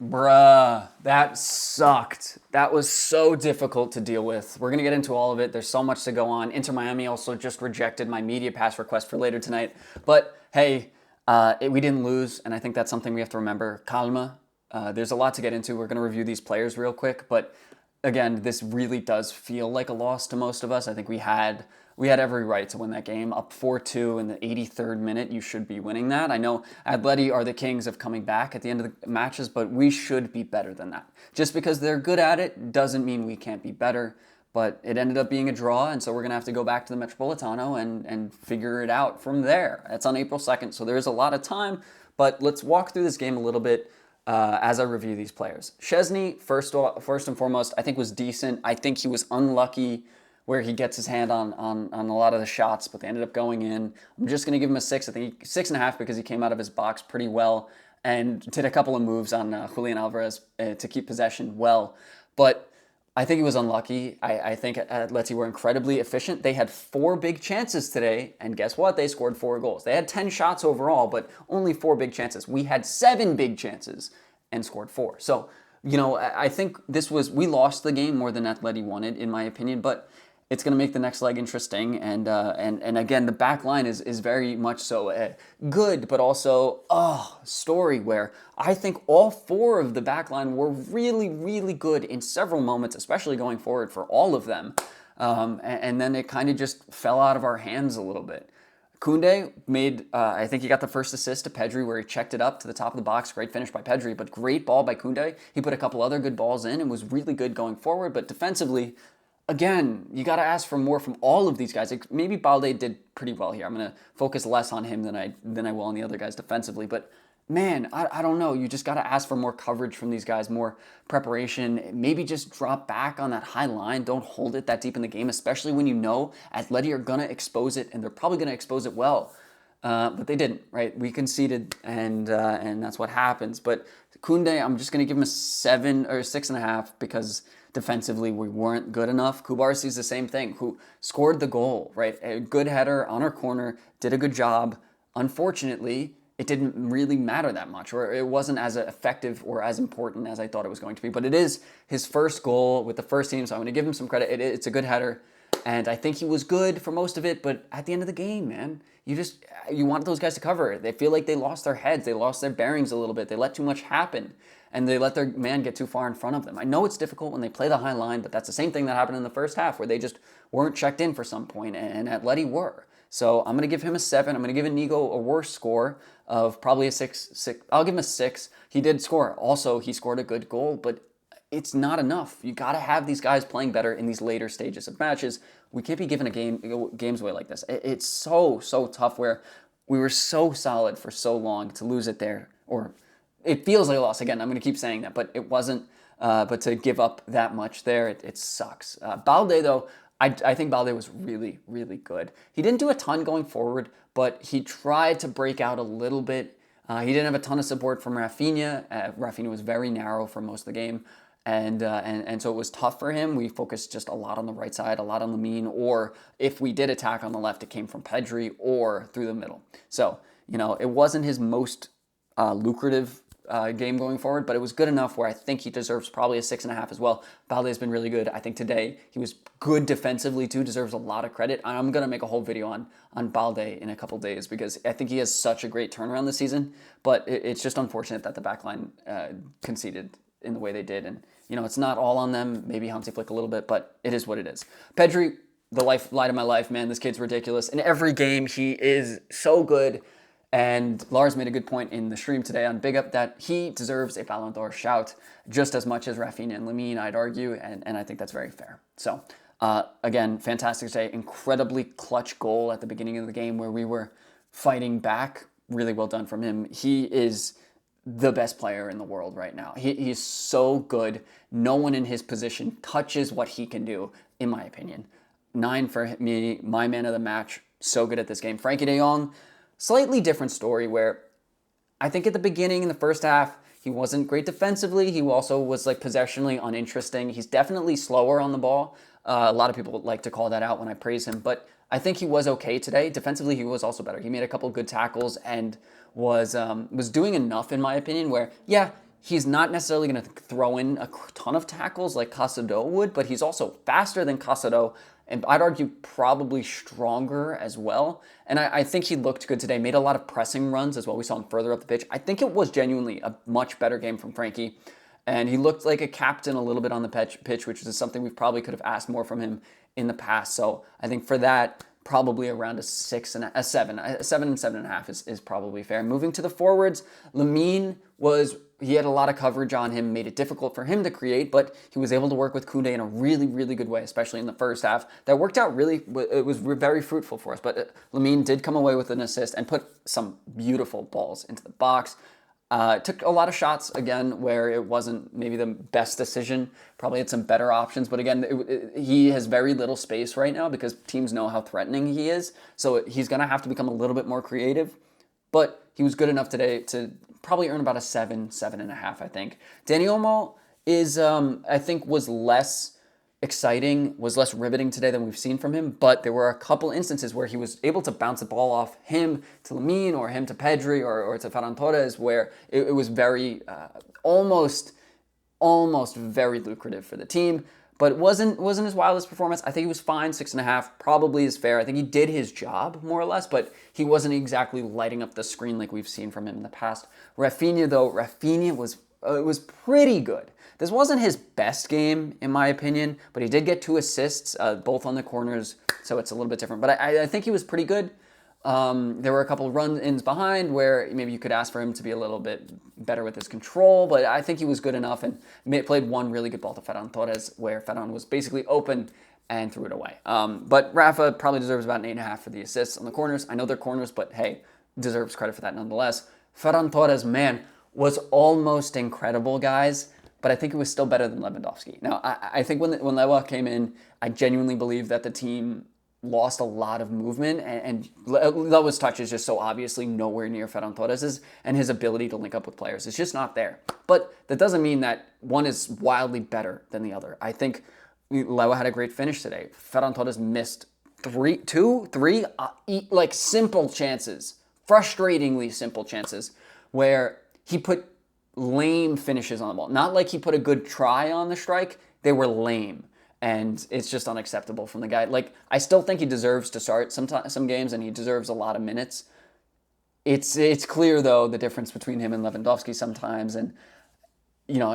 Bruh, that sucked. That was so difficult to deal with. We're going to get into all of it. There's so much to go on. Inter Miami also just rejected my media pass request for later tonight. But hey, we didn't lose, and I think that's something we have to remember. Calma. There's a lot to get into. We're going to review these players real quick, but again, this really does feel like a loss to most of us. I think we had every right to win that game. Up 4-2 in the 83rd minute, you should be winning that. I know Atleti are the kings of coming back at the end of the matches, but we should be better than that. Just because they're good at it doesn't mean we can't be better. But it ended up being a draw, and so we're going to have to go back to the Metropolitano and figure it out from there. That's on April 2nd, so there's a lot of time. But let's walk through this game a little bit as I review these players. Szczesny, first and foremost, I think was decent. I think he was unlucky where he gets his hand on a lot of the shots, but they ended up going in. I'm just going to give him a 6. I think 6.5 because he came out of his box pretty well and did a couple of moves on Julian Alvarez to keep possession well. But I think he was unlucky. I think Atleti were incredibly efficient. They had 4 big chances today, and guess what? They scored 4 goals. They had 10 shots overall, but only 4 big chances. We had 7 big chances and scored 4. So, I think we lost the game more than Atleti won it, in my opinion, but it's going to make the next leg interesting. And again, the back line is very much so good, but also story where I think all 4 of the back line were really, really good in several moments, especially going forward for all of them. And then it kind of just fell out of our hands a little bit. Koundé made, I think he got the first assist to Pedri where he checked it up to the top of the box. Great finish by Pedri, but great ball by Koundé. He put a couple other good balls in and was really good going forward, but defensively, again, you got to ask for more from all of these guys. Maybe Balde did pretty well here. I'm going to focus less on him than I will on the other guys defensively. But man, I don't know. You just got to ask for more coverage from these guys, more preparation. Maybe just drop back on that high line. Don't hold it that deep in the game, especially when you know Atleti are going to expose it, and they're probably going to expose it well. But they didn't, right? We conceded, and that's what happens. But Koundé, I'm just going to give him a 7 or 6.5 because defensively we weren't good enough. Kubarsi's the same thing, who scored the goal, right? A good header on our corner, did a good job. Unfortunately, it didn't really matter that much, or it wasn't as effective or as important as I thought it was going to be. But it is his first goal with the first team, so I'm going to give him some credit. It's a good header. And I think he was good for most of it, but at the end of the game, man, you want those guys to cover it. They feel like they lost their heads. They lost their bearings a little bit. They let too much happen, and they let their man get too far in front of them. I know it's difficult when they play the high line, but that's the same thing that happened in the first half where they just weren't checked in for some point, and Atleti were. So I'm going to give him a 7. I'm going to give Inigo a worse score of probably a 6. I'll give him a 6. He did score. Also, he scored a good goal, but it's not enough. You got to have these guys playing better in these later stages of matches. We can't be giving games away like this. It's so tough where we were so solid for so long to lose it there. Or it feels like a loss. Again, I'm going to keep saying that, but it wasn't. But to give up that much there, it sucks. Balde, though, I think Balde was really, really good. He didn't do a ton going forward, but he tried to break out a little bit. He didn't have a ton of support from Rafinha. Rafinha was very narrow for most of the game. And so it was tough for him. We focused just a lot on the right side, a lot on Lamine, or if we did attack on the left, it came from Pedri or through the middle. So, it wasn't his most lucrative game going forward, but it was good enough where I think he deserves probably a 6.5 as well. Balde's been really good. I think today he was good defensively too, deserves a lot of credit. I'm going to make a whole video on Balde in a couple days because I think he has such a great turnaround this season, but it's just unfortunate that the backline conceded in the way they did. And, it's not all on them. Maybe Hansi Flick a little bit, but it is what it is. Pedri, the light of my life, man. This kid's ridiculous. In every game, he is so good. And Lars made a good point in the stream today on Big Up that he deserves a Ballon d'Or shout just as much as Rafinha and Lamine, I'd argue, and I think that's very fair. So, again, fantastic today. Incredibly clutch goal at the beginning of the game where we were fighting back. Really well done from him. He is the best player in the world right now. He's so good. No one in his position touches what he can do, in my opinion. 9 for me, my man of the match. So good at this game. Frankie de Jong, slightly different story where I think at the beginning in the first half, he wasn't great defensively. He also was possessionally uninteresting. He's definitely slower on the ball. A lot of people like to call that out when I praise him, but I think he was okay today. Defensively, he was also better. He made a couple good tackles and was doing enough, in my opinion, where, yeah, he's not necessarily going to throw in a ton of tackles like Casado would, but he's also faster than Casado, and I'd argue probably stronger as well. And I think he looked good today, made a lot of pressing runs as well. We saw him further up the pitch. I think it was genuinely a much better game from Frankie. And he looked like a captain a little bit on the pitch, which is something we probably could have asked more from him in the past. So I think for that, probably around a 7 and 7.5 is probably fair. Moving to the forwards, Lamine he had a lot of coverage on him, made it difficult for him to create, but he was able to work with Koundé in a really, really good way, especially in the first half. That worked out really, it was very fruitful for us, but Lamine did come away with an assist and put some beautiful balls into the box. Took a lot of shots, again, where it wasn't maybe the best decision. Probably had some better options. But again, he has very little space right now because teams know how threatening he is. So he's going to have to become a little bit more creative. But he was good enough today to probably earn about a 7.5, I think. Dani Olmo was less exciting, was less riveting today than we've seen from him, but there were a couple instances where he was able to bounce the ball off him to Lamine or him to Pedri or to Ferran Torres, where it was very, almost very lucrative for the team, but it wasn't his wildest performance. I think he was fine, 6.5, probably is fair. I think he did his job, more or less, but he wasn't exactly lighting up the screen like we've seen from him in the past. Rafinha was pretty good. This wasn't his best game, in my opinion, but he did get 2 assists, both on the corners, so it's a little bit different. But I think he was pretty good. There were a couple of run-ins behind where maybe you could ask for him to be a little bit better with his control, but I think he was good enough and played one really good ball to Ferran Torres, where Ferran was basically open and threw it away. But Rafa probably deserves about an 8.5 for the assists on the corners. I know they're corners, but hey, deserves credit for that nonetheless. Ferran Torres, man, was almost incredible, guys. But I think it was still better than Lewandowski. Now, I think when Lewa came in, I genuinely believe that the team lost a lot of movement, and Lewa's touch is just so obviously nowhere near Ferran Torres's, and his ability to link up with players is just not there. But that doesn't mean that one is wildly better than the other. I think Lewa had a great finish today. Ferran Torres missed three simple chances, frustratingly simple chances, where he put lame finishes on the ball. Not like he put a good try on the strike. They were lame. And it's just unacceptable from the guy. Like, I still think he deserves to start some games, and he deserves a lot of minutes. It's clear, though, the difference between him and Lewandowski sometimes. And, you know,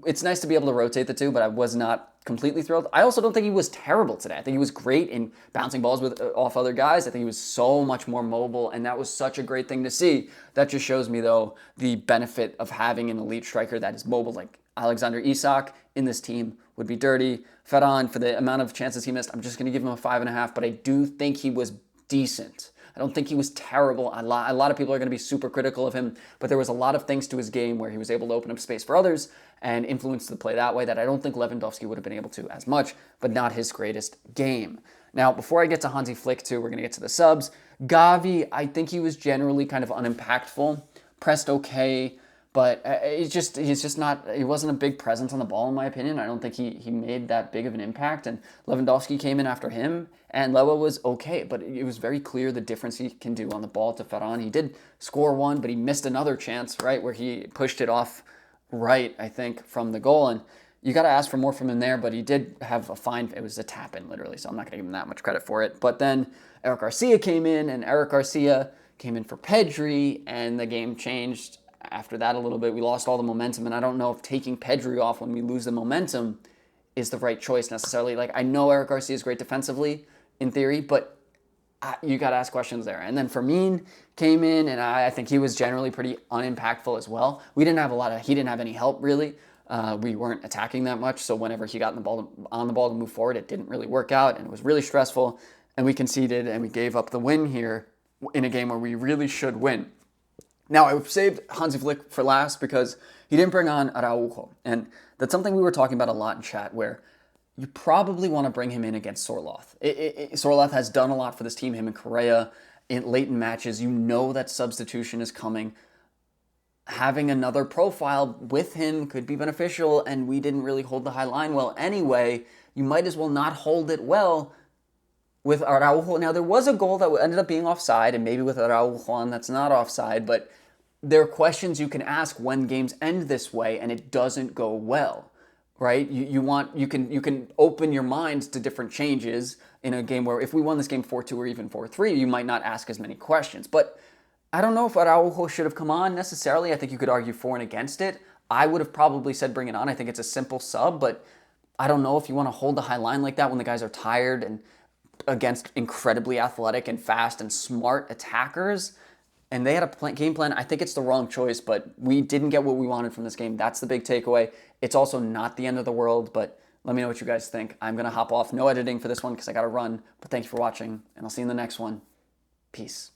it's nice to be able to rotate the two, but I was not completely thrilled. I also don't think he was terrible today. I think he was great in bouncing balls off other guys. I think he was so much more mobile, and that was such a great thing to see. That just shows me, though, the benefit of having an elite striker that is mobile. Like Alexander Isak in this team would be dirty. Ferran, for the amount of chances he missed, I'm just going to give him a 5.5, but I do think he was decent. I don't think he was terrible. A lot of people are going to be super critical of him, but there was a lot of things to his game where he was able to open up space for others and influence the play that way that I don't think Lewandowski would have been able to as much, but not his greatest game. Now, before I get to Hansi Flick too, we're going to get to the subs. Gavi, I think he was generally kind of unimpactful, pressed okay, but he wasn't a big presence on the ball, in my opinion. I don't think he made that big of an impact, and Lewandowski came in after him, and Lewa was okay, but it was very clear the difference he can do on the ball to Ferran. He did score one, but he missed another chance, right, where he pushed it off right, I think, from the goal, and you got to ask for more from him there, but he did have it was a tap-in, literally, so I'm not going to give him that much credit for it. But then Eric Garcia came in, and Eric Garcia came in for Pedri, and the game changed after that a little bit. We lost all the momentum, and I don't know if taking Pedri off when we lose the momentum is the right choice necessarily. Like, I know Eric Garcia is great defensively in theory, but you got to ask questions there. And then Firmino came in, and I think he was generally pretty unimpactful as well. He didn't have any help really. We weren't attacking that much, so whenever he got on the ball to move forward, it didn't really work out, and it was really stressful, and we conceded, and we gave up the win here in a game where we really should win. Now, I've saved Hansi Flick for last because he didn't bring on Araujo, and that's something we were talking about a lot in chat, where you probably want to bring him in against Sorloth. Sorloth has done a lot for this team, him and Correa, late in matches. You know that substitution is coming. Having another profile with him could be beneficial, and we didn't really hold the high line well anyway. You might as well not hold it well with Araujo. Now, there was a goal that ended up being offside, and maybe with Araujo on, that's not offside, but there are questions you can ask when games end this way and it doesn't go well, right? You can open your mind to different changes in a game where if we won this game 4-2 or even 4-3, you might not ask as many questions. But I don't know if Araujo should have come on necessarily. I think you could argue for and against it. I would have probably said bring it on. I think it's a simple sub, but I don't know if you want to hold the high line like that when the guys are tired and against incredibly athletic and fast and smart attackers. And they had a game plan. I think it's the wrong choice, but we didn't get what we wanted from this game. That's the big takeaway. It's also not the end of the world, but let me know what you guys think. I'm going to hop off. No editing for this one because I got to run. But thank you for watching, and I'll see you in the next one. Peace.